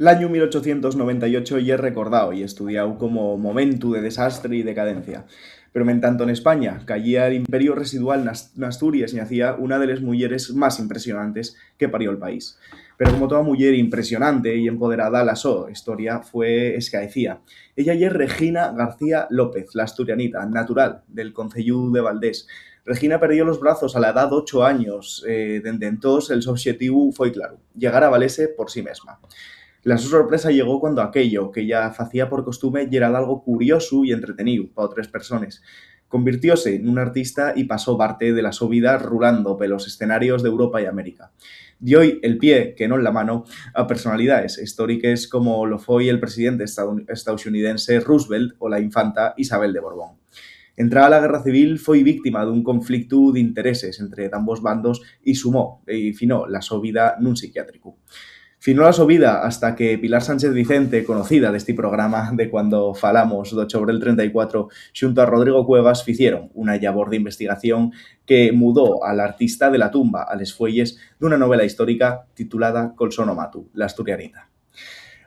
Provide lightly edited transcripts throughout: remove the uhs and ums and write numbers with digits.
L'any 1898 y es recordado y estudiado como momentu de desastre y decadencia. Pero tanto en España caía el imperio residual Asturias y hacía una de las mujeres más impresionantes que parió el país. Pero como toda mujer impresionante y empoderada, la historia fue escaecía. Ella es Regina García López, la asturianita, natural del Concellú de Valdés. Regina perdió los brazos a la edad de 8 años. Desde entonces el su objetivo fue claro, llegar a valese por sí misma. La su sorpresa llegó cuando aquello que ya hacía por costumbre y era algo curioso y entretenido para otras personas. Convirtióse en un artista y pasó parte de la su vida rulando por los escenarios de Europa y América. Dio hoy el pie, que no en la mano, a personalidades históricas como lo fue el presidente estadounidense Roosevelt o la infanta Isabel de Borbón. Entrada la Guerra Civil, fue víctima de un conflicto de intereses entre ambos bandos y finó la su vida nun psiquiátrico. Finó la su vida hasta que Pilar Sánchez Vicente, conocida de este programa de cuando falamos de octubre del 34, junto a Rodrigo Cuevas, hicieron una labor de investigación que mudó al artista de la tumba a les fuelles de una novela histórica titulada Col sonomatu, La Asturianita.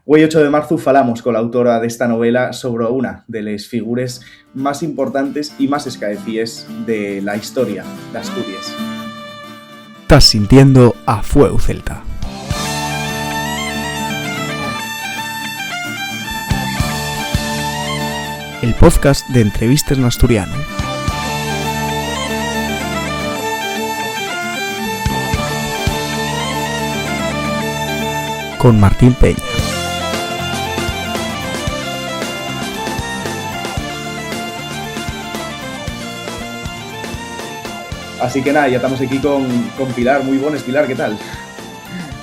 Hoy 8 de marzo falamos con la autora de esta novela sobre una de las figuras más importantes y más escaecíes de la historia de Asturias. Estás sintiendo a Fuego Celta. El podcast de entrevistas en asturiano. Con Martín Peña. Así que nada, ya estamos aquí con Pilar. Muy buenas, Pilar, ¿qué tal?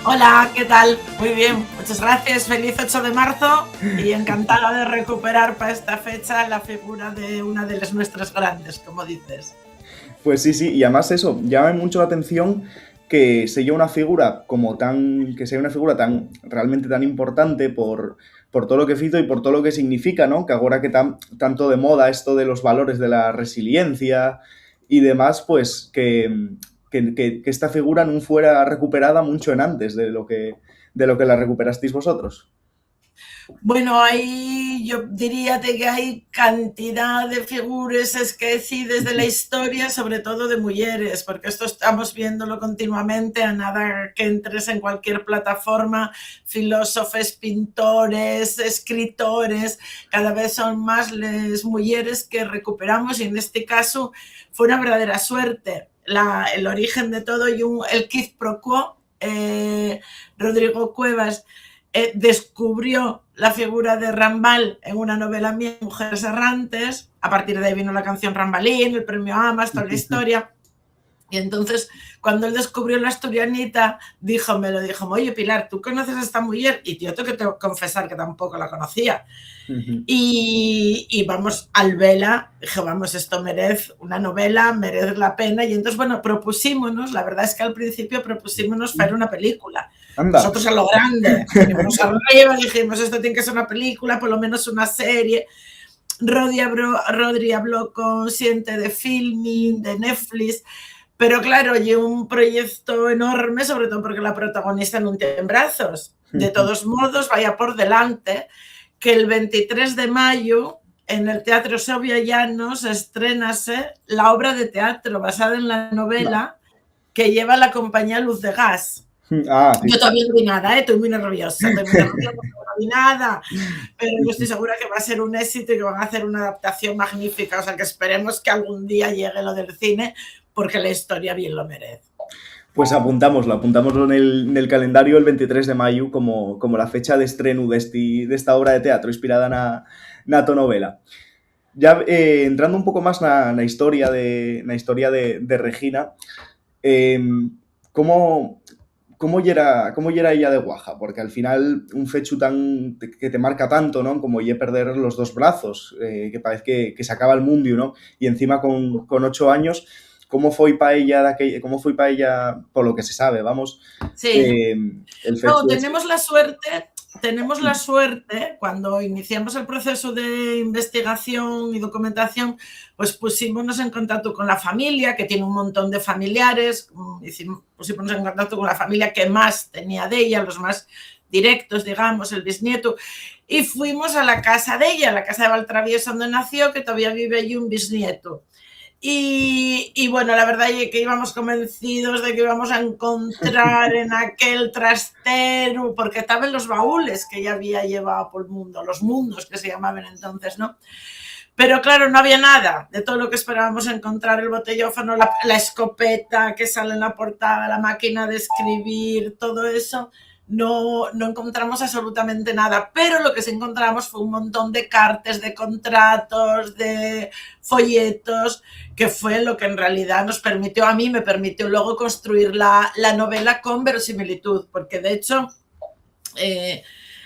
Hola, ¿qué tal? Muy bien, muchas gracias. Feliz 8 de marzo y encantada de recuperar para esta fecha la figura de una de las nuestras grandes, como dices. Pues sí, y además eso, llama mucho la atención que sea una figura realmente tan importante por todo lo que hizo y por todo lo que significa, ¿no? Que ahora que tanto de moda esto de los valores de la resiliencia y demás, pues que esta figura no fuera recuperada mucho en antes de lo que la recuperasteis vosotros. Bueno, ahí yo diría que hay cantidad de figuras esquecidas de la historia, sobre todo de mujeres, porque esto estamos viéndolo continuamente, a nada que entres en cualquier plataforma, filósofos, pintores, escritores, cada vez son más las mujeres que recuperamos y en este caso fue una verdadera suerte. El origen de todo y el quid pro quo, Rodrigo Cuevas descubrió la figura de Rambal en una novela mía, Mujeres Errantes. A partir de ahí vino la canción Rambalín, el premio Amas, toda la historia. Y entonces, cuando él descubrió la asturianita, me lo dijo, oye, Pilar, ¿tú conoces a esta mujer? Y yo tengo que confesar que tampoco la conocía. Y vamos, al vela, dije, vamos, esto merece una novela, merece la pena. Y entonces, bueno, propusimos, la verdad es que al principio propusimos hacer una película. Anda. Nosotros a lo grande, venimos arriba, dijimos, esto tiene que ser una película, por lo menos una serie. Rodri habló con gente de Filmin, de Netflix, pero claro, y un proyecto enorme, sobre todo porque la protagonista no tiene brazos. De todos modos, vaya por delante, que el 23 de mayo en el Teatro Segovia Llanos estrenase la obra de teatro basada en la novela que lleva la compañía Luz de Gas. Yo todavía no vi nada, estoy muy nerviosa, no vi nada, pero yo estoy segura que va a ser un éxito y que van a hacer una adaptación magnífica, o sea que esperemos que algún día llegue lo del cine, porque la historia bien lo merece. Pues apuntámoslo en el calendario el 23 de mayo como la fecha de estreno de esta obra de teatro inspirada en la novela. Ya entrando un poco más en la historia de Regina, ¿cómo era ella de guaja? Porque al final un fecho que te marca tanto, ¿no? Como perder los dos brazos, que parece que se acaba el mundo, ¿no? Y encima con 8 años, ¿cómo fue para ella, por lo que se sabe, vamos? Sí. No, tenemos la suerte, cuando iniciamos el proceso de investigación y documentación, pues pusimos en contacto con la familia, que tiene un montón de familiares, pusimos en contacto con la familia que más tenía de ella, los más directos, digamos, el bisnieto, y fuimos a la casa de ella, la casa de Valtravieso donde nació, que todavía vive allí un bisnieto. Y bueno, la verdad es que íbamos convencidos de que íbamos a encontrar en aquel trastero, porque estaban los baúles que ella había llevado por el mundo, los mundos que se llamaban entonces, ¿no? Pero claro, no había nada de todo lo que esperábamos encontrar, el botellófono, la escopeta que sale en la portada, la máquina de escribir, todo eso. No encontramos absolutamente nada, pero lo que sí encontramos fue un montón de cartas, de contratos, de folletos, que fue lo que en realidad nos permitió, a mí me permitió luego construir la novela con verosimilitud, porque de hecho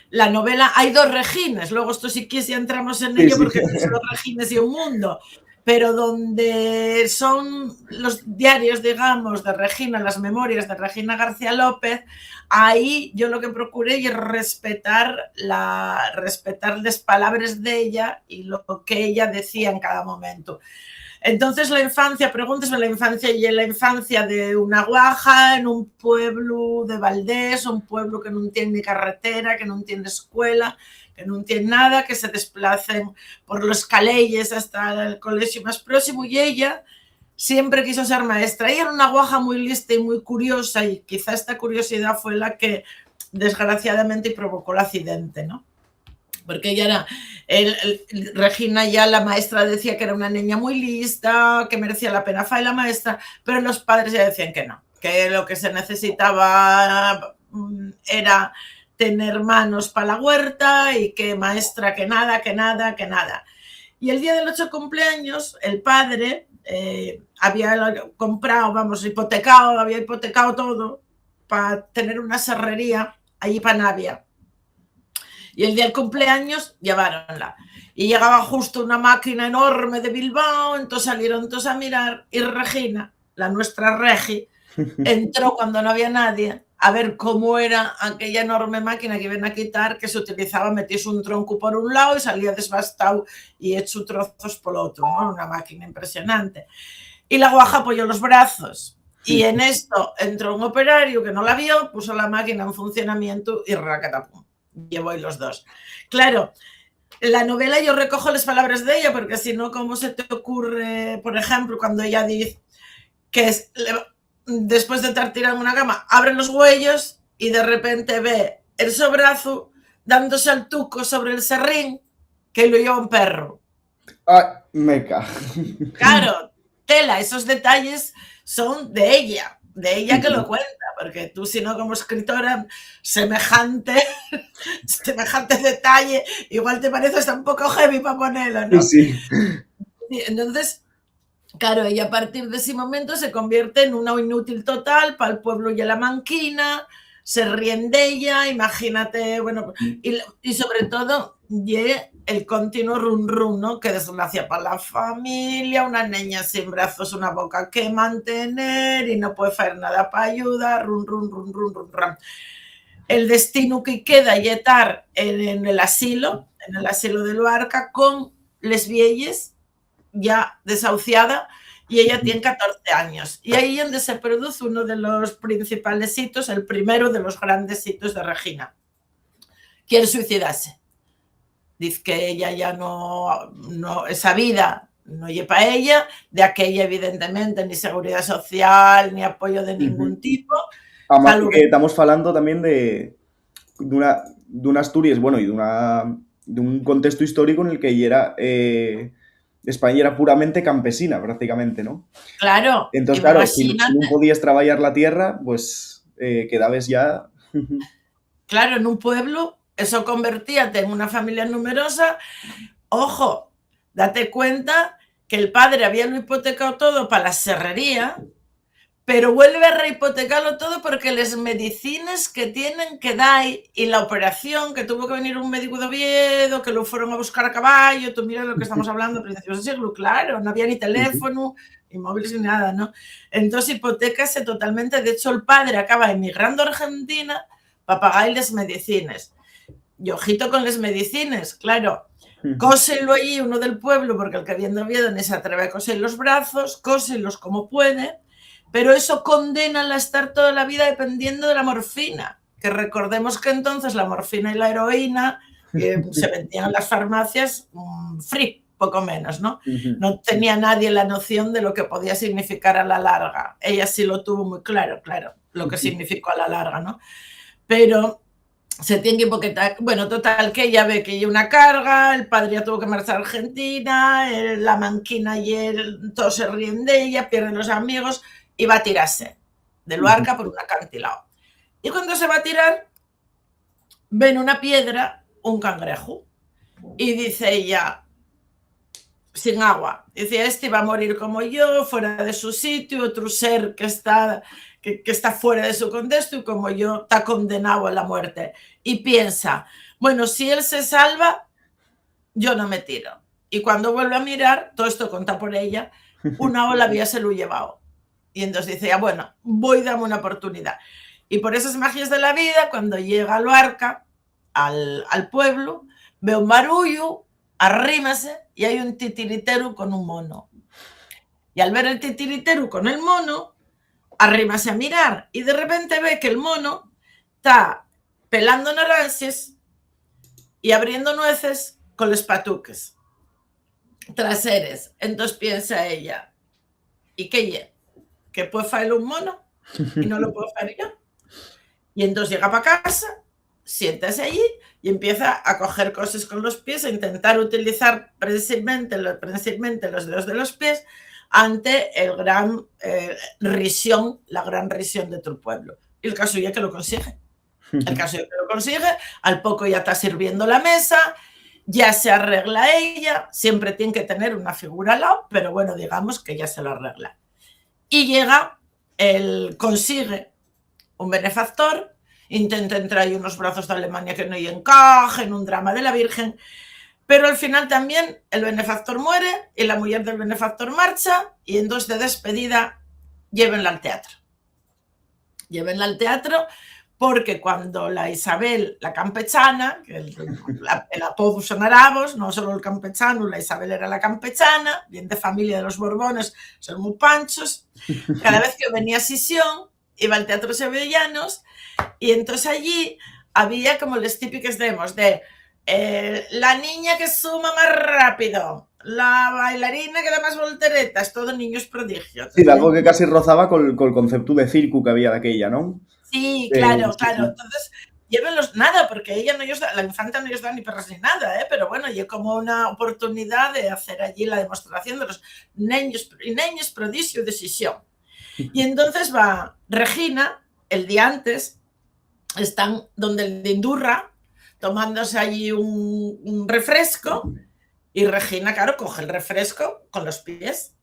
la novela hay 2 Regines, luego esto sí que ya entramos en ello porque son 2 Regines y un mundo, pero donde son los diarios, digamos, de Regina, las memorias de Regina García López, ahí yo lo que procuré es respetar las palabras de ella y lo que ella decía en cada momento. Entonces la infancia, pregúntesme la infancia, y la infancia de una guaja en un pueblo de Valdés, un pueblo que no tiene ni carretera, que no tiene escuela, que no tiene nada, que se desplacen por los caleyes hasta el colegio más próximo, y ella siempre quiso ser maestra. Ella era una guaja muy lista y muy curiosa, y quizá esta curiosidad fue la que desgraciadamente provocó el accidente, ¿no? Porque ella era, Regina ya la maestra decía que era una niña muy lista, que merecía la pena fue la maestra, pero los padres ya decían que no, que lo que se necesitaba era tener manos para la huerta y que maestra que nada, que nada, que nada. Y el día del 8 cumpleaños, el padre había comprado, vamos, había hipotecado todo para tener una serrería allí para Navia. Y el día del cumpleaños lleváronla. Y llegaba justo una máquina enorme de Bilbao, entonces salieron todos a mirar y Regina, la nuestra Regi, entró cuando no había nadie a ver cómo era aquella enorme máquina que iban a quitar, que se utilizaba, metías un tronco por un lado y salía desbastado y hecho trozos por otro, ¿no? Una máquina impresionante. Y la guaja apoyó los brazos. Y en esto entró un operario que no la vio, puso la máquina en funcionamiento y racatapum. Llevo ahí los 2. Claro, la novela yo recojo las palabras de ella, porque si no, ¿cómo se te ocurre, por ejemplo, cuando ella dice que después de estar tirando una cama, abre los huellos y de repente ve el sobrazo dándose al tuco sobre el serrín que lo lleva un perro? ¡Ah, meca! Claro, tela, esos detalles son de ella que lo cuenta, porque tú, si no, como escritora, semejante detalle, igual te parece hasta un poco heavy para ponerlo, ¿no? Sí. Entonces, claro, ella a partir de ese momento se convierte en una inútil total para el pueblo y a la manquina, se ríen de ella, imagínate, bueno, y sobre todo, el continuo run run, ¿no? Que desgracia para la familia, una niña sin brazos, una boca que mantener y no puede hacer nada para ayudar, run run run run run run. El destino que queda y estar en el asilo de Luarca con les vielles ya desahuciada, y ella tiene 14 años. Y ahí es donde se produce uno de los principales hitos, el primero de los grandes hitos de Regina. Quiere suicidarse. Dice que ella ya no esa vida no lleva a ella, de aquella evidentemente ni seguridad social, ni apoyo de ningún tipo. Además, que estamos hablando también de una Asturias, bueno, y de un contexto histórico en el que ella era... España era puramente campesina, prácticamente, ¿no? Claro. Entonces, claro, si no podías trabajar la tierra, pues quedabas ya... Claro, en un pueblo, eso convertíate en una familia numerosa. Ojo, date cuenta que el padre había lo hipotecado todo para la serrería, pero vuelve a rehipotecarlo todo porque las medicinas que tienen que dar y la operación, que tuvo que venir un médico de Oviedo, que lo fueron a buscar a caballo, tú mira lo que estamos hablando, principios del siglo, claro, no había ni teléfono, ni móviles ni nada, ¿no? Entonces hipotecase totalmente, de hecho el padre acaba emigrando a Argentina para pagar las medicinas. Y ojito con las medicinas, claro, cóselo allí uno del pueblo, porque el que viene de Oviedo ni se atreve a coser los brazos, cóselos como puede, pero eso condena a estar toda la vida dependiendo de la morfina, que recordemos que entonces la morfina y la heroína se vendían en las farmacias free, poco menos, ¿no? No tenía nadie la noción de lo que podía significar a la larga. Ella sí lo tuvo muy claro, lo que significó a la larga, ¿no? Pero se tiene que hipoquetar. Bueno, total, que ella ve que hay una carga, el padre ya tuvo que marchar a Argentina, la manquina y todos se ríen de ella, pierden los amigos y va a tirarse de Luarca por un acantilado. Y cuando se va a tirar, ven una piedra, un cangrejo, y dice ella, sin agua, dice, este va a morir como yo, fuera de su sitio, otro ser que está fuera de su contexto y como yo está condenado a la muerte. Y piensa, bueno, si él se salva, yo no me tiro. Y cuando vuelve a mirar, todo esto conta por ella, una ola había se lo llevado. Y entonces dice, bueno, voy a darme una oportunidad. Y por esas magias de la vida, cuando llega a Luarca, al pueblo, ve un barullo, arrímase y hay un titiritero con un mono. Y al ver el titiritero con el mono, arrímase a mirar y de repente ve que el mono está pelando naranjas y abriendo nueces con los patuques traseres. Entonces piensa ella, ¿y qué ye? ¿Que puede hacer un mono? Y no lo puedo hacer yo. Y entonces llega para casa, siéntase allí y empieza a coger cosas con los pies, a intentar utilizar principalmente los dedos de los pies ante el gran risión, la gran risión de tu pueblo. Y el caso ya que lo consigue. El caso ya que lo consigue, al poco ya está sirviendo la mesa, ya se arregla ella, siempre tiene que tener una figura al lado, pero bueno, digamos que ya se lo arregla. Y llega, él consigue un benefactor, intenta entrar en unos brazos de Alemania que no hay encaje, en un drama de la Virgen, pero al final también el benefactor muere y la mujer del benefactor marcha y entonces de despedida llévenla al teatro. Llévenla al teatro porque cuando la Isabel, la campechana, que el apodo son arabos, no solo el campechano, la Isabel era la campechana, bien de familia de los Borbones, son muy panchos, cada vez que venía Sisión, iba al Teatro Sevillanos y entonces allí había como los típicos demos de la niña que suma más rápido, la bailarina que da más volteretas, todos niños prodigios. Sí, algo que casi rozaba con el concepto de circo que había de aquella, ¿no? Sí, claro. Entonces, llévenlos nada, porque ella no ellos da, la infanta no ellos da ni perras ni nada, pero bueno, y como una oportunidad de hacer allí la demostración de los niños prodigio de Sisión. Y entonces va Regina, el día antes, están donde el de Indurra, tomándose allí un refresco, y Regina, claro, coge el refresco con los pies,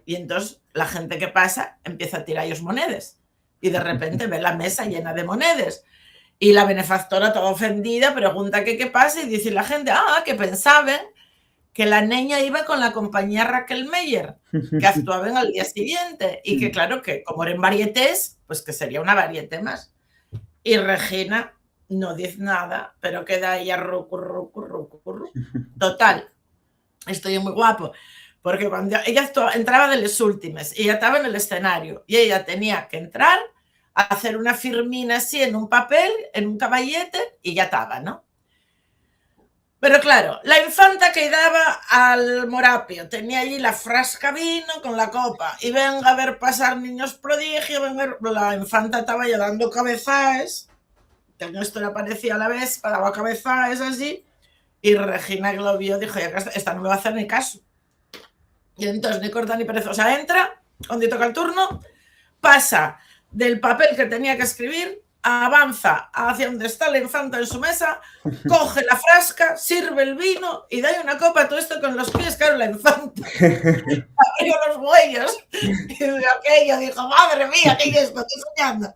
y entonces la gente que pasa empieza a tirar ellos monedas, y de repente ve la mesa llena de monedas, y la benefactora toda ofendida pregunta qué pasa, y dice la gente, que pensaban que la niña iba con la compañía Raquel Meyer, que actuaban al día siguiente, y que claro, que como eran varietés, pues que sería una varieté más. Y Regina no dice nada, pero queda ella rucu. Total, estoy muy guapo, porque cuando ella entraba de los últimos, ella estaba en el escenario, y ella tenía que entrar a hacer una firmina así en un papel, en un caballete, y ya estaba, ¿no? Pero claro, la infanta que daba al Morapio tenía allí la frasca vino con la copa y venga a ver pasar niños prodigio, la infanta estaba ya dando cabezas, que en esto le aparecía a la vez, daba cabezas así, y Regina que lo vio dijo, ya que esta no me va a hacer ni caso. Y entonces ni corta ni perezosa entra, cuando toca el turno, pasa del papel que tenía que escribir, avanza hacia donde está la infanta en su mesa, coge la frasca, sirve el vino y da una copa, todo esto con los pies, claro, la infanta abrió los huellos y aquello dijo, madre mía, ¿qué es esto? Estoy soñando.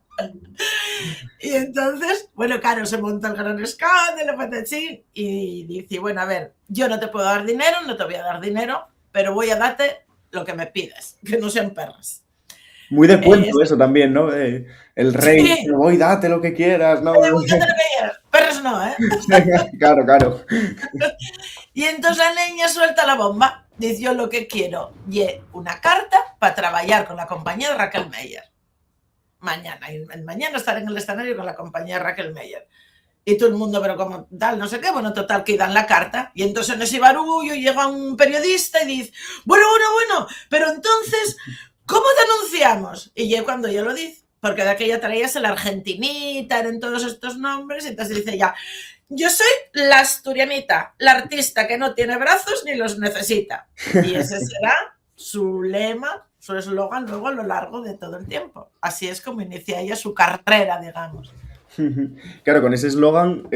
Y entonces, bueno, claro, se monta el gran escándalo, patachín, y dice, bueno, a ver, yo no te puedo dar dinero, no te voy a dar dinero, pero voy a darte lo que me pides, que no sean perras. Muy de cuento eso también, ¿no? El rey, sí. voy, date lo que quieras, ¿no? Date lo que quieras. Perros no, Claro. Y entonces la niña suelta la bomba. Dice, yo lo que quiero, y una carta para trabajar con la compañía de Raquel Meyer. mañana. Y mañana estaré en el escenario con la compañía Raquel Meyer. Y todo el mundo, pero como tal, no sé qué, bueno, total, que dan la carta. Y entonces en ese barullo llega un periodista y dice, bueno, pero entonces, ¿cómo denunciamos? Y yo cuando yo lo dice, porque de aquella traías el argentinita, eran todos estos nombres, y entonces dice ya, yo soy la asturianita, la artista que no tiene brazos ni los necesita. Y ese será su lema, su eslogan luego a lo largo de todo el tiempo. Así es como inicia ella su carrera, digamos. Claro, con ese eslogan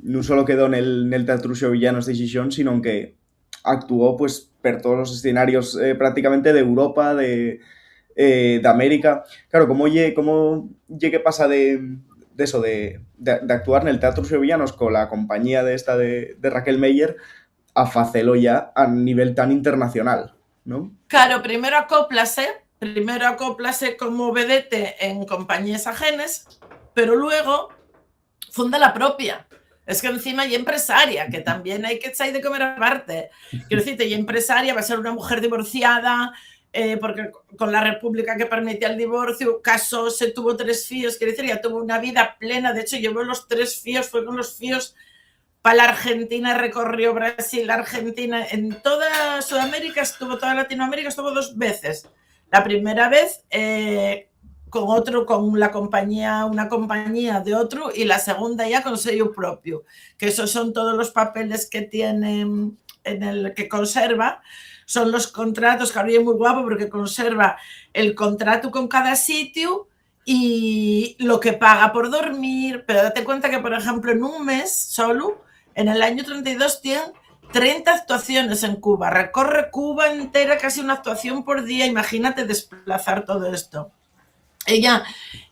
no solo quedó en el Teatro Villanos de Gijón, sino que actuó pues por todos los escenarios prácticamente de Europa, de América. Claro, ¿cómo que pasa de eso, de actuar en el Teatro Villanos con la compañía de esta de Raquel Meyer a facelo ya a nivel tan internacional, ¿no? Claro, primero acóplase como vedette en compañías ajenas, pero luego funda la propia. Es que encima y empresaria, que también hay que echar de comer aparte. Quiero decirte, y empresaria va a ser una mujer divorciada, porque con la república que permitía el divorcio, casóse, tuvo 3 fíos, quiero decir, ya tuvo una vida plena. De hecho, llevó los 3 fíos, fue con los fíos para la Argentina, recorrió Brasil, Argentina, en toda Sudamérica estuvo, toda Latinoamérica estuvo 2 veces. La primera vez con la compañía, una compañía de otro, y la segunda ya con sello propio, que esos son todos los papeles que tiene en el que conserva, son los contratos, que ahora es muy guapo porque conserva el contrato con cada sitio y lo que paga por dormir, pero date cuenta que, por ejemplo, en un mes solo, en el año 32 tienen 30 actuaciones en Cuba, recorre Cuba entera, casi una actuación por día, imagínate desplazar todo esto. Ella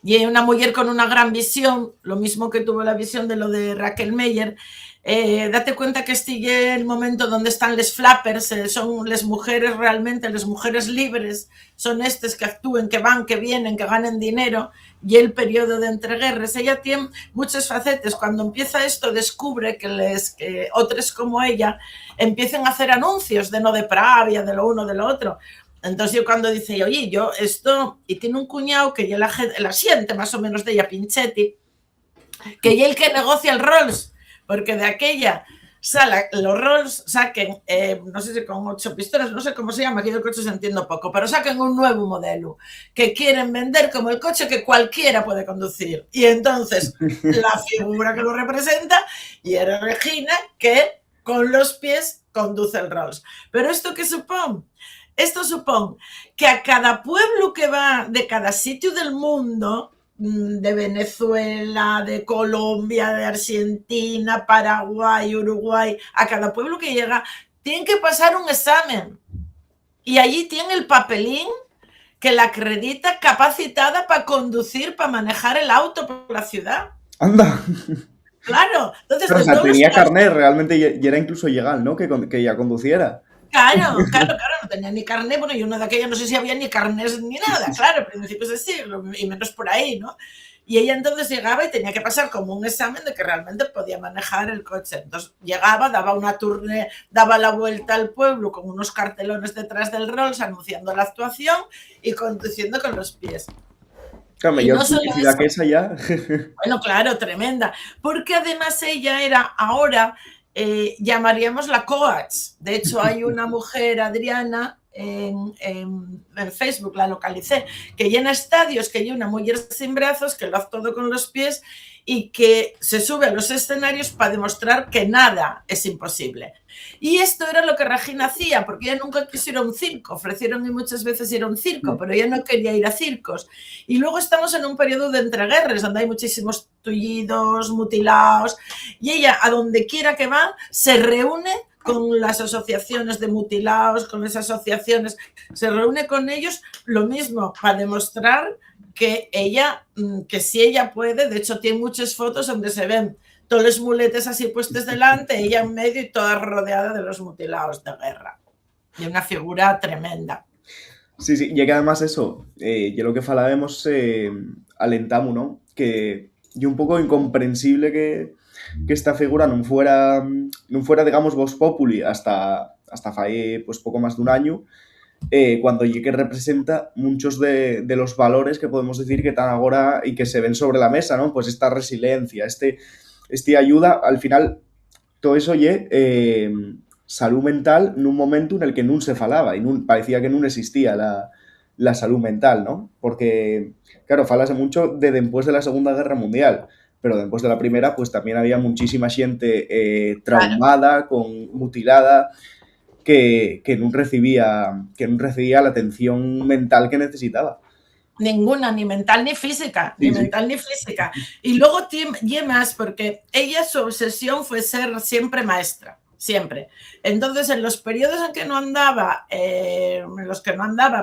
y una mujer con una gran visión, lo mismo que tuvo la visión de lo de Raquel Meyer. Date cuenta que este el momento donde están les flappers, son las mujeres realmente, las mujeres libres, son estes que actúen, que van, que vienen, que ganen dinero, y el periodo de entreguerras. Ella tiene muchas facetas. Cuando empieza esto, descubre que otros como ella empiezan a hacer anuncios de no de Pravia, de lo uno, de lo otro. Entonces yo cuando dice, oye, yo esto, y tiene un cuñado que ya la siente más o menos de ella, Pinchetti, que ya el que negocia el Rolls, porque de aquella sala, los Rolls saquen, no sé si con 8 pistolas, no sé cómo se llama, aquí de coches entiendo poco, pero saquen un nuevo modelo que quieren vender como el coche que cualquiera puede conducir. Y entonces la figura que lo representa y era Regina, que con los pies conduce el Rolls. Pero ¿esto qué supone? Esto supone que a cada pueblo que va de cada sitio del mundo, de Venezuela, de Colombia, de Argentina, Paraguay, Uruguay, a cada pueblo que llega, tienen que pasar un examen. Y allí tiene el papelín que la acredita capacitada para conducir, para manejar el auto por la ciudad. ¡Anda! Claro. Entonces, o sea, tenía carnet, realmente, y era incluso legal, ¿no? Que ella conduciera. Claro, no tenía ni carnet, bueno, y una de aquellas no sé si había ni carnés ni nada, claro, principios de siglo, y menos por ahí, ¿no? Y ella entonces llegaba y tenía que pasar como un examen de que realmente podía manejar el coche. Entonces llegaba, daba una tournée, daba la vuelta al pueblo con unos cartelones detrás del Rolls anunciando la actuación y conduciendo con los pies. Claro, mayor publicidad que esa ya. Bueno, claro, tremenda. Porque además ella era ahora... llamaríamos la coach. De hecho, hay una mujer, Adriana, en Facebook, la localicé, que llena estadios, que llena una mujer sin brazos, que lo hace todo con los pies y que se sube a los escenarios para demostrar que nada es imposible. Y esto era lo que Regina hacía, porque ella nunca quiso ir a un circo. Ofrecieron muchas veces ir a un circo, pero ella no quería ir a circos. Y luego estamos en un periodo de entreguerras, donde hay muchísimos tullidos, mutilados, y ella, a donde quiera que va, se reúne con las asociaciones de mutilados, con esas asociaciones, se reúne con ellos, lo mismo, para demostrar que ella, que si ella puede. De hecho tiene muchas fotos donde se ven todos los muletes así puestos delante, ella en medio y toda rodeada de los mutilados de guerra. Y una figura tremenda. Sí, y que además eso, yo lo que falábamos alentamos, ¿no? Que y un poco incomprensible que esta figura non fuera, digamos, vox populi hasta fai pues, poco más de un año, cuando lle que representa muchos de los valores que podemos decir que están ahora y que se ven sobre la mesa, ¿no? Pues esta resiliencia, este ayuda, al final, todo eso salud mental nun momento en el que nun se falaba y parecía que nun existía la salud mental, ¿no? Porque, claro, falase mucho de después de la Segunda Guerra Mundial, pero después de la Primera, pues también había muchísima gente traumada, mutilada, que non recibía la atención mental que necesitaba. Ninguna, ni mental ni física, Sí, ni sí. mental ni física. Y luego tiene más, porque ella, su obsesión fue ser siempre maestra, siempre. Entonces, en los periodos en que no andaba,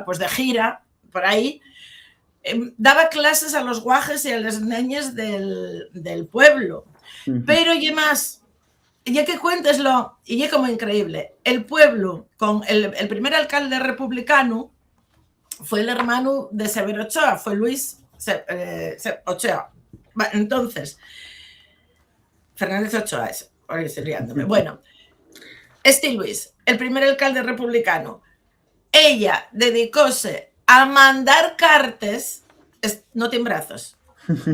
pues de gira, por ahí, daba clases a los guajes y a las niñas del pueblo. Pero y más, ya que cuénteslo, y es como increíble, el pueblo, con el primer alcalde republicano, fue el hermano de Severo Ochoa, fue Luis Ochoa. Entonces, Fernández Ochoa es, ahora estoy liándome. Bueno, Luis, el primer alcalde republicano, ella dedicóse a mandar cartas, no tiene brazos,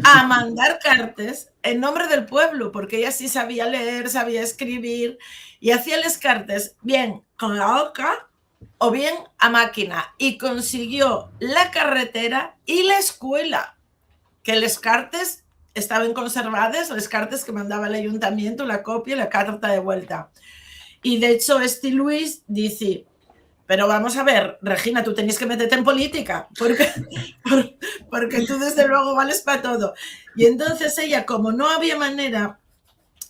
a mandar cartas en nombre del pueblo, porque ella sí sabía leer, sabía escribir, y hacía las cartas bien con la hoja o bien a máquina, y consiguió la carretera y la escuela, que las cartas estaban conservadas, las cartas que mandaba el ayuntamiento, la copia y la carta de vuelta. Y de hecho Luis dice, pero vamos a ver, Regina, tú tenías que meterte en política, porque tú desde luego vales para todo. Y entonces ella, como no había manera,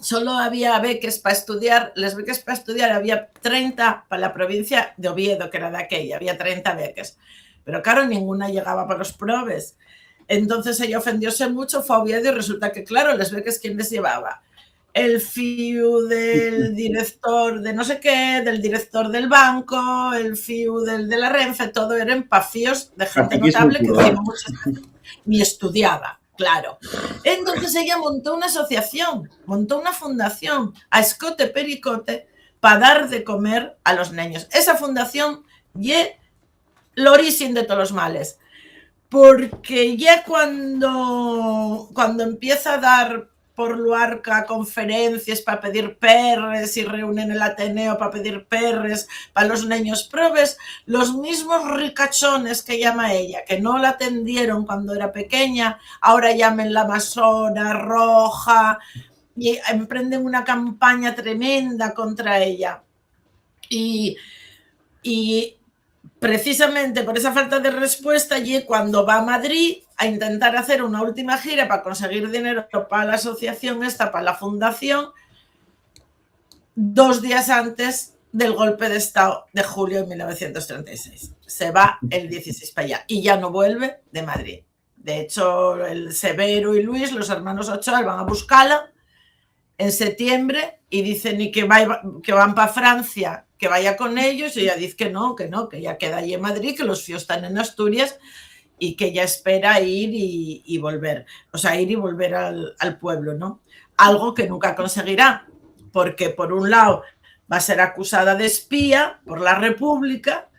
solo había becas para estudiar, las becas para estudiar había 30 para la provincia de Oviedo, que era de aquella, había 30 becas. Pero claro, ninguna llegaba para los probes. Entonces ella ofendióse mucho, fue a Oviedo y resulta que, claro, las becas, ¿quién les llevaba? El FIU del director de no sé qué, del director del banco, el FIU de la Renfe, todo eran pafíos de gente notable que ni estudiaba, claro. Entonces ella montó una asociación, montó una fundación a escote pericote para dar de comer a los niños. Esa fundación es el origen de todos los males, porque ya cuando empieza a dar por Luarca conferencias para pedir perres y reúnen el Ateneo para pedir perres para los niños probes, los mismos ricachones que llama ella, que no la atendieron cuando era pequeña, ahora llamen la Amazona Roja y emprenden una campaña tremenda contra ella. Y precisamente por esa falta de respuesta, y cuando va a Madrid a intentar hacer una última gira para conseguir dinero para la asociación esta, para la fundación, 2 días antes del golpe de Estado de julio de 1936. Se va el 16 para allá y ya no vuelve de Madrid. De hecho, el Severo y Luis, los hermanos Ochoa, van a buscarla en septiembre y dicen y que van para Francia, que vaya con ellos, y ella dice que no, que ya queda allí en Madrid, que los fíos están en Asturias y que ella espera ir y volver, o sea, ir y volver al pueblo, ¿no? Algo que nunca conseguirá, porque por un lado va a ser acusada de espía por la República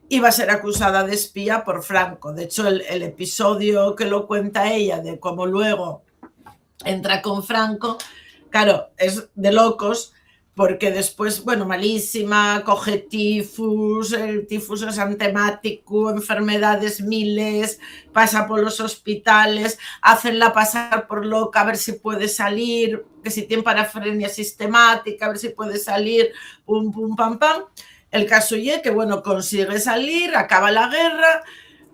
y va a ser acusada de espía por Franco. De hecho, el episodio que lo cuenta ella de cómo luego entra con Franco, claro, es de locos, porque después, bueno, malísima, coge tifus, el tifus es antemático, enfermedades miles, pasa por los hospitales, hacenla pasar por loca a ver si puede salir, que si tiene parafrenia sistemática, a ver si puede salir, pum, pum, pam, pam. El caso es que, bueno, consigue salir, acaba la guerra,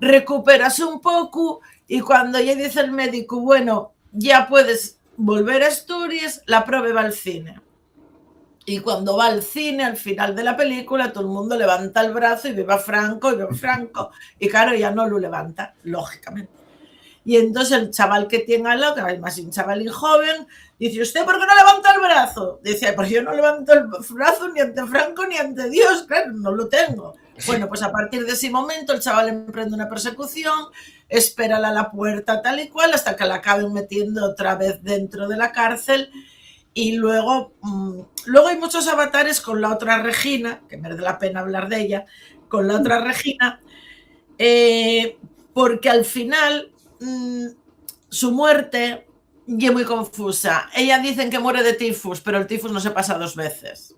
recuperase un poco, y cuando ya dice el médico, bueno, ya puedes volver a Asturias, la prove va al cine. Y cuando va al cine, al final de la película, todo el mundo levanta el brazo y viva Franco, y viva Franco. Y claro, ya no lo levanta, lógicamente. Y entonces el chaval que tiene al lado, que además es un chavalín joven, dice, ¿usted por qué no levanta el brazo? Dice, pues yo no levanto el brazo ni ante Franco ni ante Dios, claro, no lo tengo. Bueno, pues a partir de ese momento el chaval emprende una persecución, espérala a la puerta tal y cual, hasta que la acaben metiendo otra vez dentro de la cárcel. Y luego hay muchos avatares con la otra Regina, que merece la pena hablar de ella, con la otra Regina, porque al final su muerte es muy confusa. Ella dicen que muere de tifus, pero el tifus no se pasa 2 veces.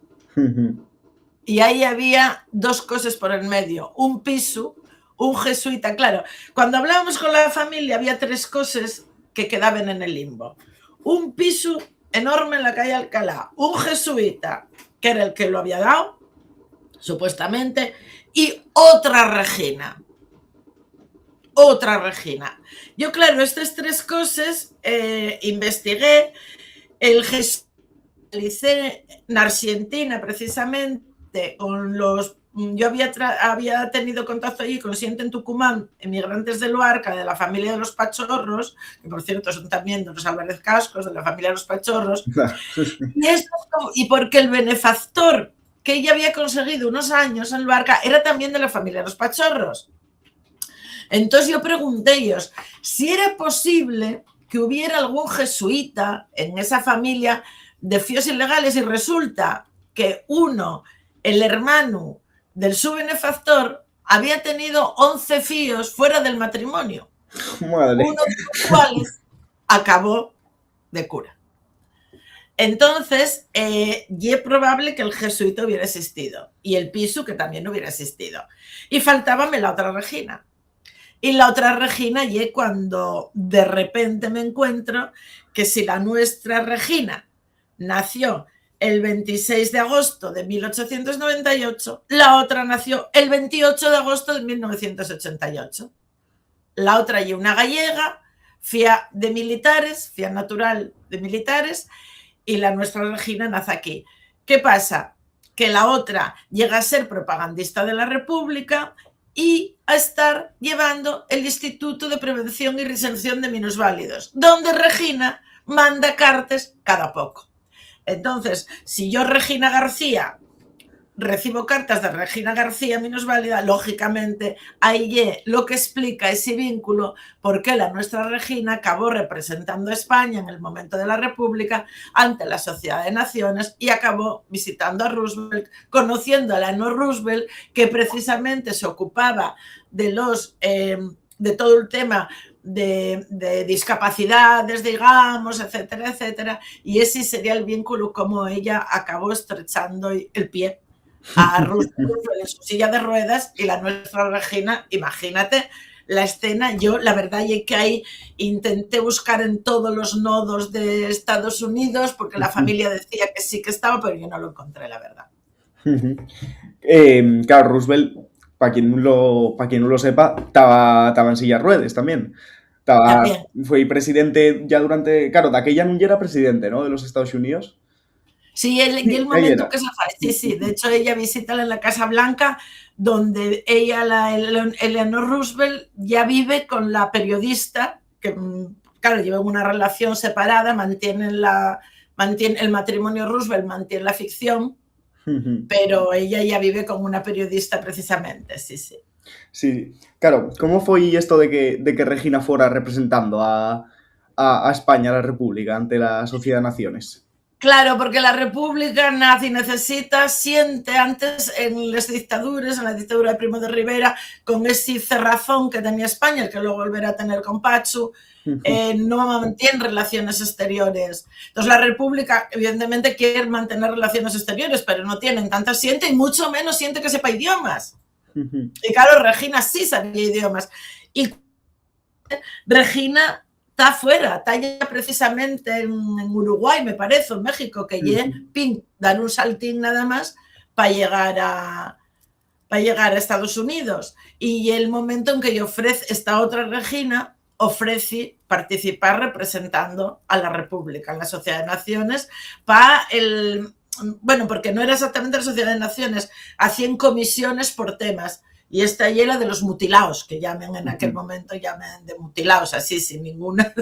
Y ahí había 2 cosas por el medio. Un piso, un jesuita. Claro, cuando hablábamos con la familia había 3 cosas que quedaban en el limbo. Un piso enorme en la calle Alcalá, un jesuita, que era el que lo había dado, supuestamente, y otra Regina. Otra Regina. Yo, claro, estas 3 cosas investigué. El jesuita en Argentina, precisamente, con los... Yo había tenido contacto allí con Siente en Tucumán, emigrantes de Luarca, de la familia de los Pachorros, que por cierto son también de los Álvarez Cascos, de la familia de los Pachorros, y porque el benefactor que ella había conseguido unos años en Luarca era también de la familia de los Pachorros. Entonces yo pregunté a ellos si era posible que hubiera algún jesuita en esa familia de fíos ilegales, y resulta que el hermano del su benefactor, había tenido 11 fíos fuera del matrimonio. Madre. Uno de los cuales acabó de cura. Entonces, y es probable que el jesuita hubiera existido y el piso que también hubiera existido. Y faltábame la otra Regina. Y la otra Regina y cuando de repente me encuentro que si la nuestra Regina nació el 26 de agosto de 1898, la otra nació el 28 de agosto de 1988. La otra y una gallega, fía de militares, fía natural de militares, y la nuestra Regina nace aquí. ¿Qué pasa? Que la otra llega a ser propagandista de la República y a estar llevando el Instituto de Prevención y Reinserción de Minusválidos, donde Regina manda cartas cada poco. Entonces, si yo, Regina García, recibo cartas de Regina García minusválida, lógicamente ahí lo que explica ese vínculo, porque la nuestra Regina acabó representando a España en el momento de la República ante la Sociedad de Naciones y acabó visitando a Roosevelt, conociendo a Eleanor Roosevelt, que precisamente se ocupaba de todo el tema de discapacidades, digamos, etcétera, etcétera, y ese sería el vínculo como ella acabó estrechando el pie a Roosevelt en su silla de ruedas y la nuestra Regina, imagínate la escena. Yo la verdad es que ahí intenté buscar en todos los nodos de Estados Unidos porque la familia decía que sí que estaba, pero yo no lo encontré, la verdad. Claro, Roosevelt, para quien no lo sepa, estaba en silla de ruedas también. Fue presidente ya durante... Claro, de aquella no era presidente, ¿no?, de los Estados Unidos. Sí, y el momento que se fue. Sí, de hecho ella visita en la Casa Blanca, donde ella, Eleanor Roosevelt, ya vive con la periodista, que claro, llevan una relación separada, mantiene el matrimonio Roosevelt, mantiene la ficción, pero ella ya vive con una periodista precisamente, sí. Sí, claro, ¿cómo fue esto de que Regina fuera representando a España, a la República, ante la Sociedad de Naciones? Claro, porque la República nace y necesita, siente antes en las dictaduras, en la dictadura de Primo de Rivera, con ese cerrazón que tenía España, que luego volverá a tener con Pachu, no mantiene relaciones exteriores. Entonces la República evidentemente quiere mantener relaciones exteriores, pero no tienen tanta siente y mucho menos siente que sepa idiomas. Y claro, Regina sí sabía idiomas. Y Regina está afuera, está ya precisamente en Uruguay, me parece, en México, que dan un saltín nada más para llegar a Estados Unidos. Y el momento en que esta otra Regina ofrece participar representando a la República en la Sociedad de Naciones bueno, porque no era exactamente la Sociedad de Naciones, hacían comisiones por temas. Y esta y era de los mutilados, que llamen en aquel momento, llamen de mutilados, así, sin ninguna,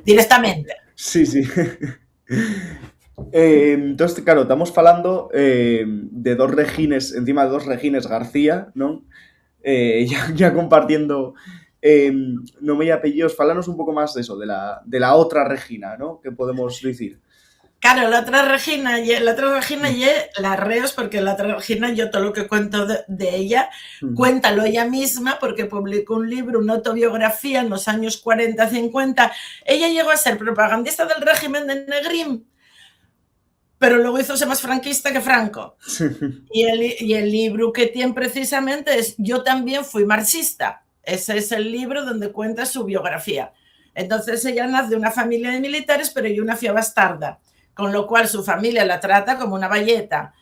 directamente. Sí. Entonces, claro, estamos hablando de 2 Regines, encima de 2 Regines García, ¿no? Ya compartiendo nombre y apellidos. Fálanos un poco más de eso, de la otra Regina, ¿no? ¿Qué podemos decir? Claro, la otra Regina y la reos, porque la otra Regina, yo todo lo que cuento de ella, cuéntalo ella misma, porque publicó un libro, una autobiografía en los años 40-50. Ella llegó a ser propagandista del régimen de Negrín, pero luego hizo ser más franquista que Franco. Y el libro que tiene precisamente es Yo también fui marxista. Ese es el libro donde cuenta su biografía. Entonces ella nace de una familia de militares, pero ella una fia bastarda, con lo cual su familia la trata como una bayeta.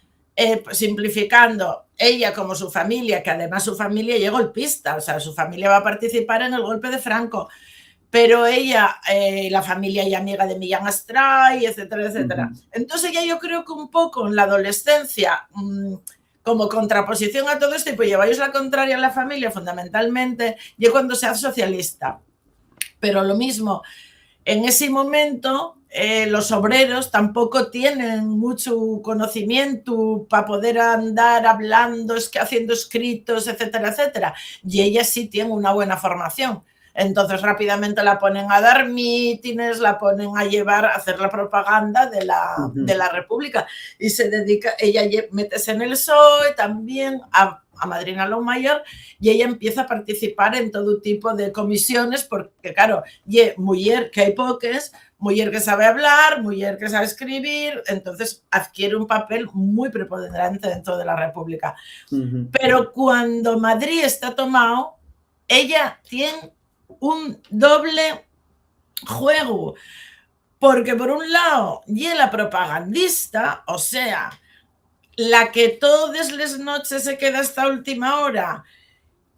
Simplificando, ella como su familia, que además su familia es golpista, o sea, su familia va a participar en el golpe de Franco, pero ella, la familia y amiga de Millán Astray, etcétera, etcétera. Entonces ella, yo creo que un poco en la adolescencia, como contraposición a todo esto, y pues lleváis la contraria a la familia fundamentalmente, y cuando se hace socialista. Pero lo mismo, en ese momento los obreros tampoco tienen mucho conocimiento para poder andar hablando, haciendo escritos, etcétera, etcétera. Y ella sí tiene una buena formación. Entonces rápidamente la ponen a dar mítines, la ponen a llevar a hacer la propaganda de la República y se dedica, ella métese en el PSOE también a Madrina lo Mayor, y ella empieza a participar en todo tipo de comisiones porque, claro, mujer que hay pocas, mujer que sabe hablar, mujer que sabe escribir, entonces adquiere un papel muy preponderante dentro de la República. Pero cuando Madrid está tomado, ella tiene un doble juego, porque por un lado y la propagandista, o sea, la que todas las noches se queda hasta última hora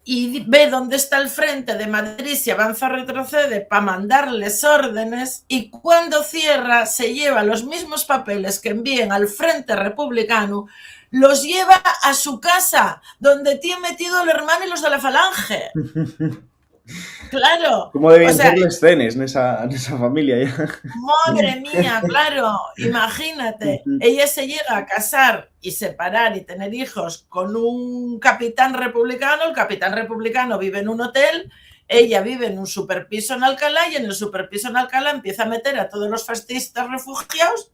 y ve dónde está el frente de Madrid, si avanza o retrocede, para mandarles órdenes, y cuando cierra se lleva los mismos papeles que envíen al frente republicano, los lleva a su casa, donde tiene metido el hermano y los de la Falange. Claro. ¿Cómo debían ser las escenas en esa familia ya? Madre mía, claro, imagínate. Ella se llega a casar y separar y tener hijos con un capitán republicano. El capitán republicano vive en un hotel, ella vive en un superpiso en Alcalá, y en el superpiso en Alcalá empieza a meter a todos los fascistas refugiados,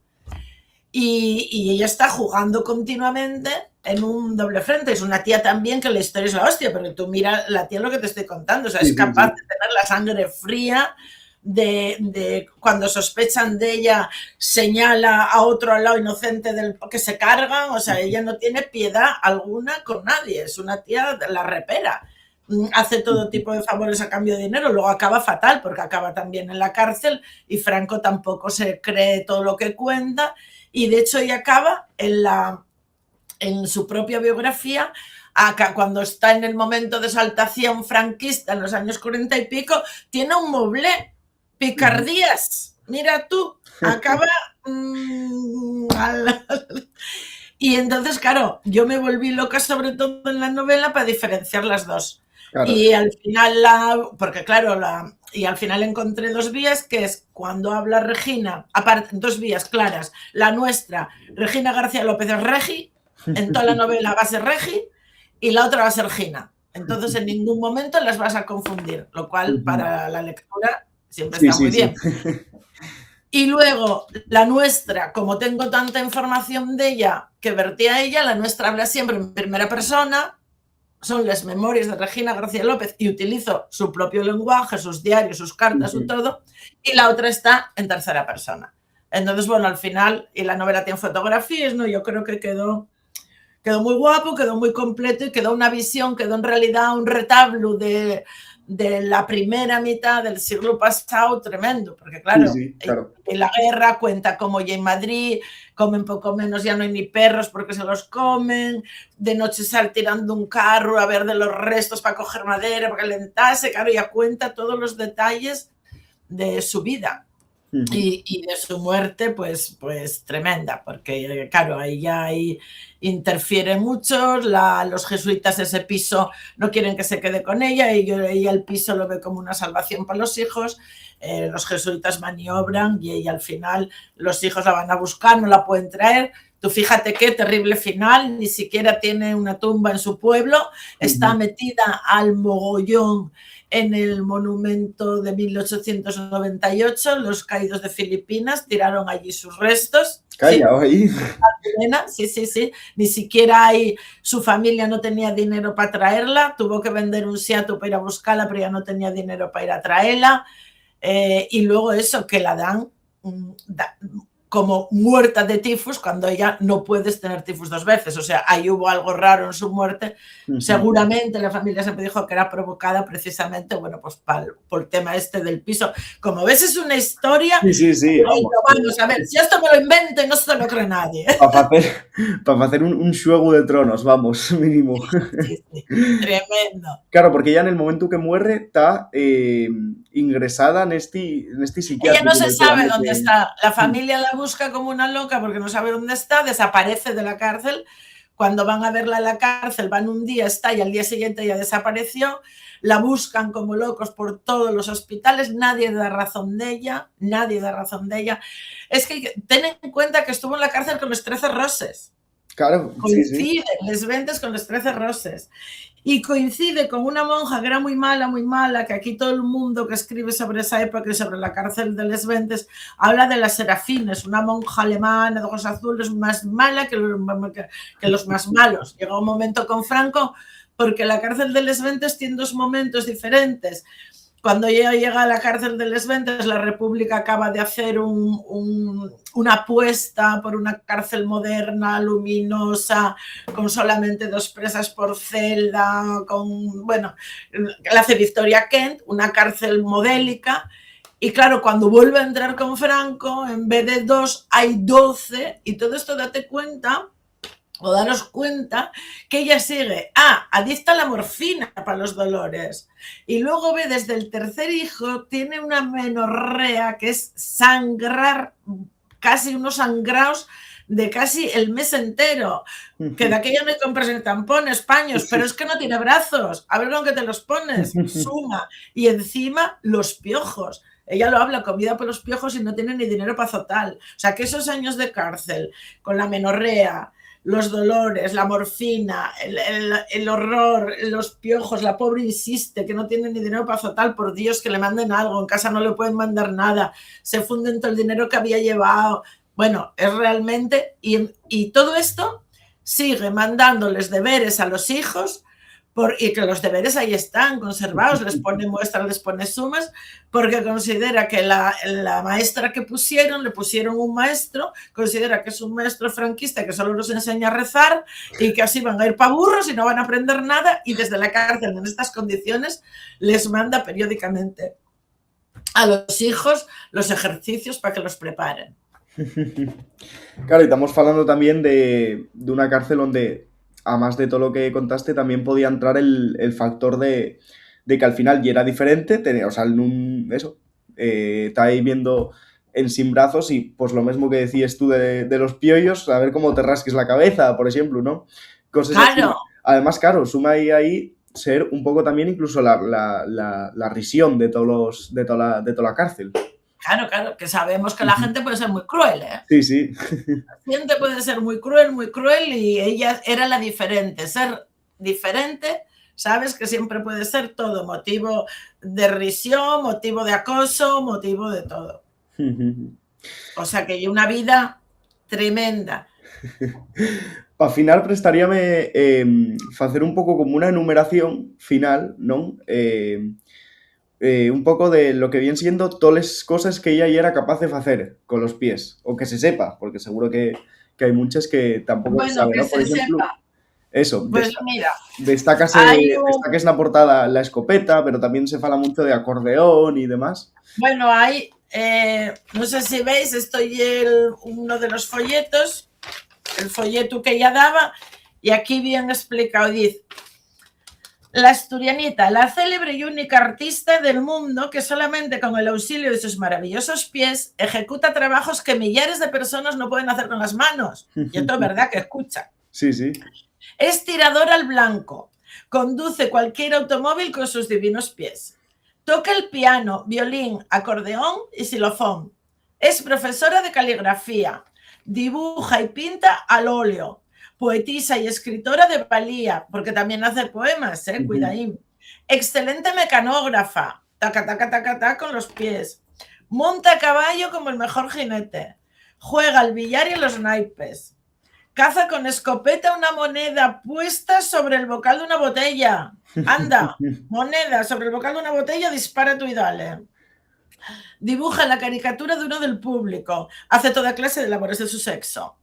y ella está jugando continuamente en un doble frente. Es una tía también que la historia es la hostia, pero tú mira la tía lo que te estoy contando, o sea, es capaz de tener la sangre fría, de cuando sospechan de ella señala a otro al lado inocente del que se cargan, o sea, ella no tiene piedad alguna con nadie, es una tía de la repera, hace todo tipo de favores a cambio de dinero, luego acaba fatal porque acaba también en la cárcel, y Franco tampoco se cree todo lo que cuenta, y de hecho ella acaba en su propia biografía, cuando está en el momento de exaltación franquista en los años 40 y pico, tiene un moblé, picardías, mira tú, acaba y entonces, claro, yo me volví loca sobre todo en la novela para diferenciar las dos. Claro. Y al final, porque claro, y al final encontré dos vías, que es cuando habla Regina, aparte, dos vías claras. La nuestra, Regina García López es Regi, en toda la novela va a ser Regi, y la otra va a ser Gina. Entonces en ningún momento las vas a confundir, lo cual para la lectura siempre está muy bien. Y luego, la nuestra, como tengo tanta información de ella que vertía ella, la nuestra habla siempre en primera persona, son las memorias de Regina García López, y utilizo su propio lenguaje, sus diarios, sus cartas, su todo, y la otra está en tercera persona. Entonces, bueno, al final, y la novela tiene fotografías, ¿no? Yo creo que quedó muy guapo, quedó muy completo, y quedó una visión, quedó en realidad un retablo de la primera mitad del siglo pasado tremendo, porque claro, en la guerra cuenta cómo ya en Madrid comen poco menos, ya no hay ni perros porque se los comen, de noche sale tirando un carro a ver de los restos para coger madera, para calentarse, claro, ya cuenta todos los detalles de su vida. Y de su muerte, pues tremenda, porque claro, ahí ya interfiere mucho, los jesuitas ese piso no quieren que se quede con ella, y ella el piso lo ve como una salvación para los hijos, los jesuitas maniobran, y ella al final, los hijos la van a buscar, no la pueden traer. Tú fíjate qué terrible final, ni siquiera tiene una tumba en su pueblo, está metida al mogollón en el monumento de 1898, los caídos de Filipinas tiraron allí sus restos, Sí, Calla, ahí. sí, sí, sí. Ni siquiera hay, su familia no tenía dinero para traerla, tuvo que vender un Seattle para ir a buscarla, pero ya no tenía dinero para ir a traerla. Y luego eso, que la dan como muerta de tifus cuando ella no puedes tener tifus 2 veces. O sea, ahí hubo algo raro en su muerte. Seguramente la familia siempre dijo que era provocada precisamente, bueno, pues por el tema este del piso. Como ves, es una historia. Sí, sí, sí, vamos. Vamos a ver, si esto me lo invento y no se lo cree nadie. Para hacer un Xuego de Tronos, vamos, mínimo. Sí, sí, tremendo. Claro, porque ella en el momento que muere está ingresada en este Ella psiquiátrico. no se sabe dónde está. La familia la busca como una loca porque no sabe dónde está, desaparece de la cárcel. Cuando van a verla a la cárcel, van un día, está y al día siguiente ya desapareció. La buscan como locos por todos los hospitales. Nadie da razón de ella. Nadie da razón de ella. Es que ten en cuenta que estuvo en la cárcel con los 13 roses. Claro, Coincide, sí, sí. les vendes con los 13 roses. Y coincide con una monja que era muy mala, que aquí todo el mundo que escribe sobre esa época y sobre la cárcel de Les Ventes habla de las Serafines, una monja alemana de ojos azules más mala que los más malos. Llegó un momento con Franco, porque la cárcel de Les Ventes tiene 2 momentos diferentes. Cuando ella llega a la cárcel de Les Ventes, la República acaba de hacer una apuesta por una cárcel moderna, luminosa, con solamente 2 presas por celda, bueno, la hace Victoria Kent, una cárcel modélica. Y claro, cuando vuelve a entrar con Franco, en vez de 2 hay 12, y todo esto date cuenta, o daros cuenta que ella sigue, adicta a la morfina para los dolores, y luego ve desde el tercer hijo, tiene una menorrea que es sangrar, casi unos sangrados de casi el mes entero, que de aquello no hay compras ni tampones, paños, pero es que no tiene brazos, a ver con qué te los pones, suma, y encima los piojos. Ella lo habla, comida por los piojos, y no tiene ni dinero para azotar. O sea, que esos años de cárcel, con la menorrea, los dolores, la morfina, el horror, los piojos, la pobre insiste que no tiene ni dinero para azotar, por Dios, que le manden algo, en casa no le pueden mandar nada, se funden todo el dinero que había llevado. Bueno, es realmente, y todo esto sigue mandándoles deberes a los hijos, y que los deberes ahí están conservados, les pone muestras, les pone sumas, porque considera que la maestra que le pusieron un maestro, considera que es un maestro franquista que solo los enseña a rezar y que así van a ir para burros y no van a aprender nada, y desde la cárcel en estas condiciones les manda periódicamente a los hijos los ejercicios para que los preparen. Claro, y estamos hablando también de una cárcel donde, además de todo lo que contaste, también podía entrar el factor de que al final ya era diferente, o sea, está ahí viendo en sin brazos, y pues lo mismo que decías tú de los piollos, a ver cómo te rasques la cabeza, por ejemplo, ¿no? Cosas claro. Así. Además, claro, suma ahí ser un poco también incluso la risión de toda la cárcel. Claro, que sabemos que la gente puede ser muy cruel, ¿eh? Sí, sí. La gente puede ser muy cruel, y ella era la diferente. Ser diferente, sabes que siempre puede ser todo motivo de risión, motivo de acoso, motivo de todo. O sea, que hay una vida tremenda. Para final prestaríame hacer un poco como una enumeración final, ¿no? Un poco de lo que vienen siendo todas las cosas que ella ya era capaz de hacer con los pies, o que se sepa, porque seguro que hay muchas que tampoco se saben, ¿no? Por ejemplo, sepa. Eso, pues mira, destaca en la portada la escopeta, pero también se fala mucho de acordeón y demás. Bueno, hay, no sé si veis, estoy uno de los folletos, el folleto que ella daba, y aquí bien explicado, dice: la asturianita, la célebre y única artista del mundo que solamente con el auxilio de sus maravillosos pies ejecuta trabajos que millares de personas no pueden hacer con las manos. Y esto es verdad que escucha. Sí, sí. Es tiradora al blanco. Conduce cualquier automóvil con sus divinos pies. Toca el piano, violín, acordeón y xilofón. Es profesora de caligrafía. Dibuja y pinta al óleo. Poetisa y escritora de valía, porque también hace poemas, cuidadín. Excelente mecanógrafa, taca, taca, taca, taca con los pies. Monta a caballo como el mejor jinete. juega al billar y a los naipes, caza con escopeta una moneda puesta sobre el bocal de una botella. Anda, moneda sobre el bocal de una botella, dispara tú y dale. Dibuja la caricatura de uno del público, hace toda clase de labores de su sexo.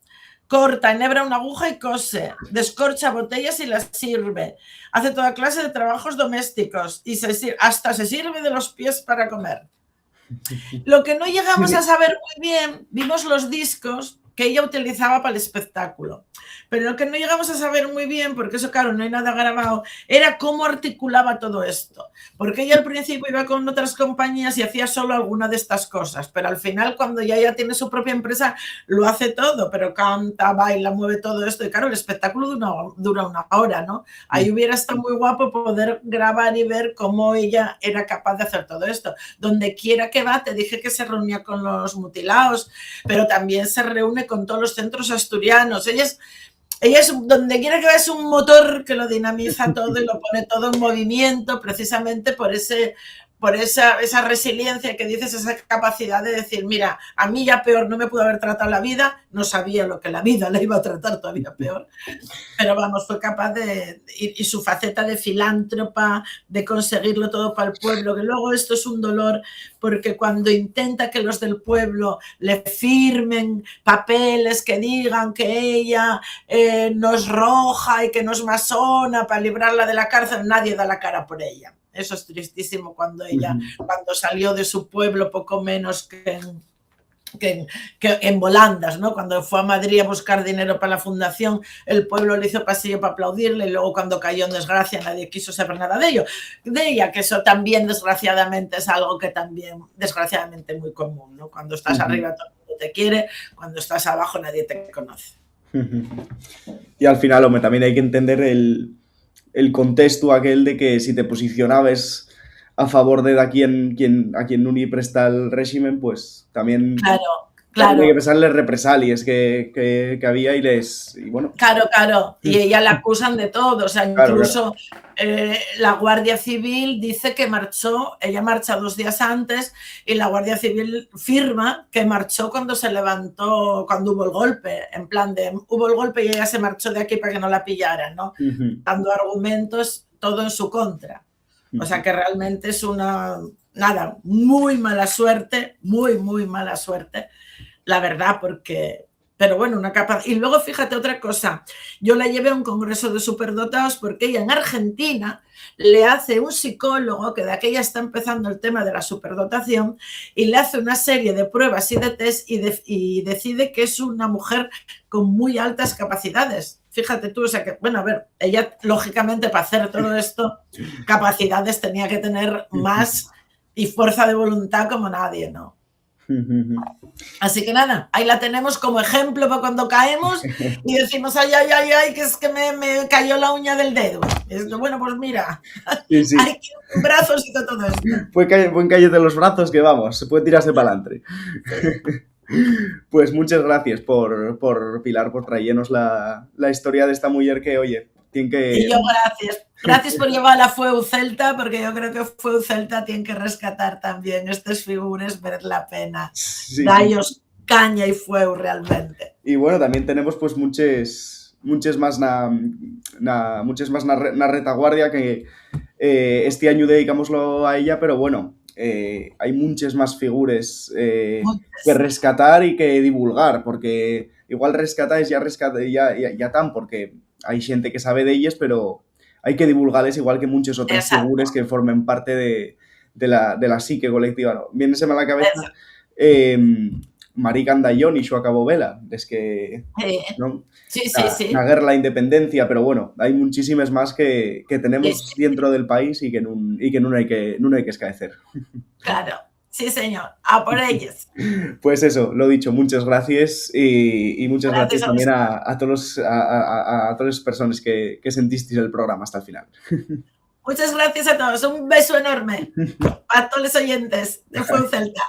Corta, enhebra una aguja y cose, descorcha botellas y las sirve, hace toda clase de trabajos domésticos y hasta se sirve de los pies para comer. Lo que no llegamos a saber muy bien, vimos los discos que ella utilizaba para el espectáculo, pero lo que no llegamos a saber muy bien, porque eso claro, no hay nada grabado, era cómo articulaba todo esto, porque ella al principio iba con otras compañías y hacía solo alguna de estas cosas, pero al final cuando ya tiene su propia empresa lo hace todo, pero canta, baila, mueve todo esto y claro, el espectáculo dura una hora, ¿no? Ahí hubiera estado muy guapo poder grabar y ver cómo ella era capaz de hacer todo esto. Donde quiera que va, te dije que se reunía con los mutilados, pero también se reúne con todos los centros asturianos. Ella es, donde quiera que va, es un motor que lo dinamiza todo y lo pone todo en movimiento, precisamente por esa resiliencia que dices, esa capacidad de decir, mira, a mí ya peor no me pudo haber tratado la vida, no sabía lo que la vida le iba a tratar todavía peor, pero vamos, fue capaz y su faceta de filántropa, de conseguirlo todo para el pueblo, que luego esto es un dolor, porque cuando intenta que los del pueblo le firmen papeles que digan que ella no es roja y que no es masona para librarla de la cárcel, nadie da la cara por ella. Eso es tristísimo cuando ella, cuando salió de su pueblo poco menos que en volandas, ¿no? Cuando fue a Madrid a buscar dinero para la fundación, el pueblo le hizo pasillo para aplaudirle y luego cuando cayó en desgracia nadie quiso saber nada de ella, que eso también desgraciadamente es algo que también desgraciadamente muy común, ¿no? Cuando estás arriba todo el mundo te quiere, cuando estás abajo nadie te conoce. Y al final, hombre, también hay que entender el contexto aquel de que si te posicionabas a favor de a quien Nuni presta el régimen, pues también hay que pensarle represalias que había y bueno. Claro. Y ella la acusan de todo. O sea, incluso la Guardia Civil dice que marchó, ella marcha 2 días antes y la Guardia Civil firma que marchó cuando se levantó, cuando hubo el golpe, en plan de hubo el golpe y ella se marchó de aquí para que no la pillaran, ¿no? Dando argumentos todo en su contra. O sea que realmente es muy mala suerte, muy mala suerte, la verdad, porque, pero bueno, una capa. Y luego fíjate otra cosa, yo la llevé a un congreso de superdotados porque ella en Argentina le hace un psicólogo que de aquella está empezando el tema de la superdotación y le hace una serie de pruebas y de test y decide que es una mujer con muy altas capacidades. Fíjate tú, o sea que, bueno, a ver, ella lógicamente para hacer todo esto, capacidades tenía que tener más y fuerza de voluntad como nadie, ¿no? Así que nada, ahí la tenemos como ejemplo para cuando caemos y decimos, ay, que es que me cayó la uña del dedo. Bueno, pues mira, sí. Hay brazos y todo esto. Buen calle de los brazos que vamos, se puede tirarse para adelante. Pues muchas gracias por Pilar, por traernos la historia de esta mujer que, oye, tiene que... Y yo gracias por llevar a Fueu Celta, porque yo creo que Fueu Celta tiene que rescatar también estas figuras, ver la pena. Sí. Dallos caña y fueu realmente. Y bueno, también tenemos pues muchas más na retaguardia que este año dedicámoslo a ella, pero bueno, hay muchas más figuras que rescatar y que divulgar, porque igual rescatáis ya tan, porque hay gente que sabe de ellas, pero hay que divulgarles igual que muchas otras figuras que formen parte de la psique colectiva, ¿no? Viéndoseme a la cabeza Marie Candallón y Xoa Cabo Vela, es que ¿no? Sí. La guerra, la independencia, pero bueno, hay muchísimas más que tenemos dentro del país y que no hay que escaecer. Claro. Sí, señor. A por ellos. Pues eso, lo dicho, muchas gracias y muchas gracias también a todas las personas que sentisteis el programa hasta el final. Muchas gracias a todos. Un beso enorme a todos los oyentes de Fueu Celta.